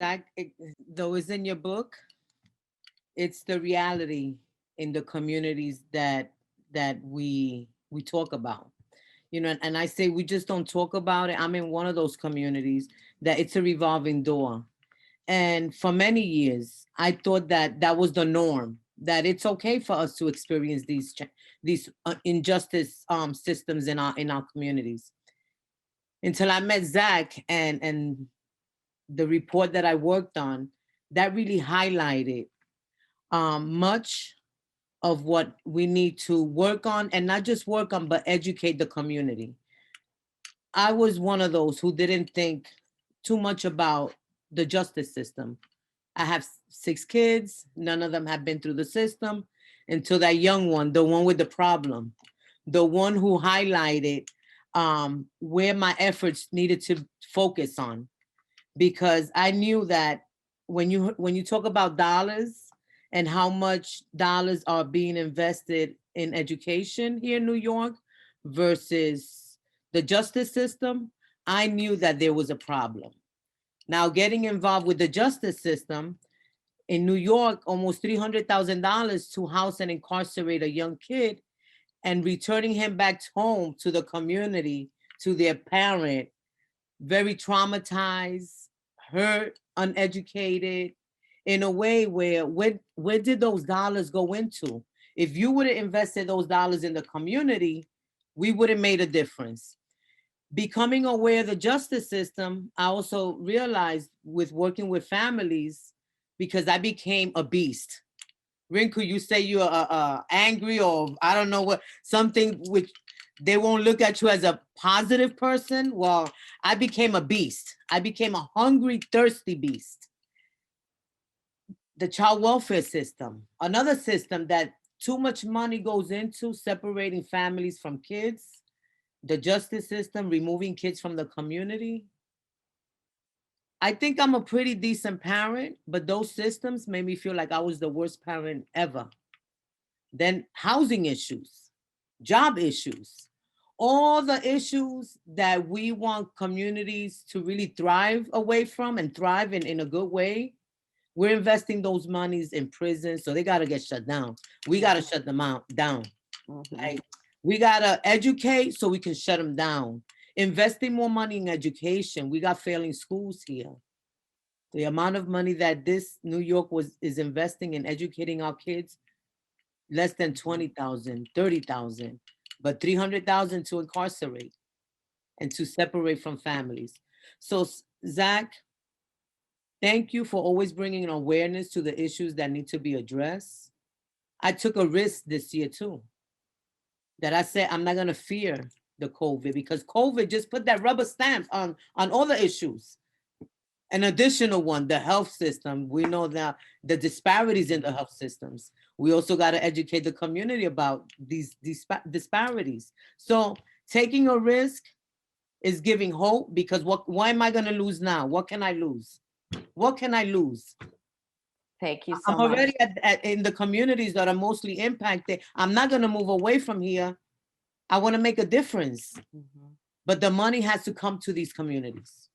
That, though is in your book, it's the reality in the communities that we talk about. You know, and I say we just don't talk about it. I'm in one of those communities that it's a revolving door. And for many years, I thought that that was the norm, that it's okay for us to experience these injustice systems in our communities. Until I met Zach, and the report that I worked on, that really highlighted much of what we need to work on, and not just work on, but educate the community. I was one of those who didn't think too much about the justice system. I have 6 kids. None of them have been through the system until that young one, the one with the problem, the one who highlighted where my efforts needed to focus on. Because I knew that when you talk about dollars and how much dollars are being invested in education here in New York versus the justice system, I knew that there was a problem. Now, getting involved with the justice system in New York, almost $300,000 to house and incarcerate a young kid and returning him back home to the community, to their parent, very traumatized, hurt, uneducated, in a way where did those dollars go into? If you would have invested those dollars in the community, we would have made a difference. Becoming aware of the justice system, I also realized with working with families, because I became a beast. Rinku, you say you're angry, or I don't know what, something which they won't look at you as a positive person. Well, I became a beast. I became a hungry, thirsty beast. The child welfare system, another system that too much money goes into separating families from kids. The justice system, removing kids from the community. I think I'm a pretty decent parent, but those systems made me feel like I was the worst parent ever. Then housing issues, job issues, all the issues that we want communities to really thrive away from and thrive in a good way. We're investing those monies in prison, so they got to get shut down. We got to shut them out down. Like, we got to educate so we can shut them down. Investing more money in education. We got failing schools here. The amount of money that this New York is investing in educating our kids, less than 20,000, 30,000, but 300,000 to incarcerate and to separate from families. So, Zach, thank you for always bringing awareness to the issues that need to be addressed. I took a risk this year too, that I said I'm not gonna fear the COVID, because COVID just put that rubber stamp on all the issues. An additional one, the health system. We know that the disparities in the health systems. We also got to educate the community about these disparities. So taking a risk is giving hope, because why am I going to lose now? What can I lose? What can I lose? Thank you so I'm much. already in the communities that are mostly impacted. I'm not going to move away from here. I want to make a difference. Mhm. But the money has to come to these communities.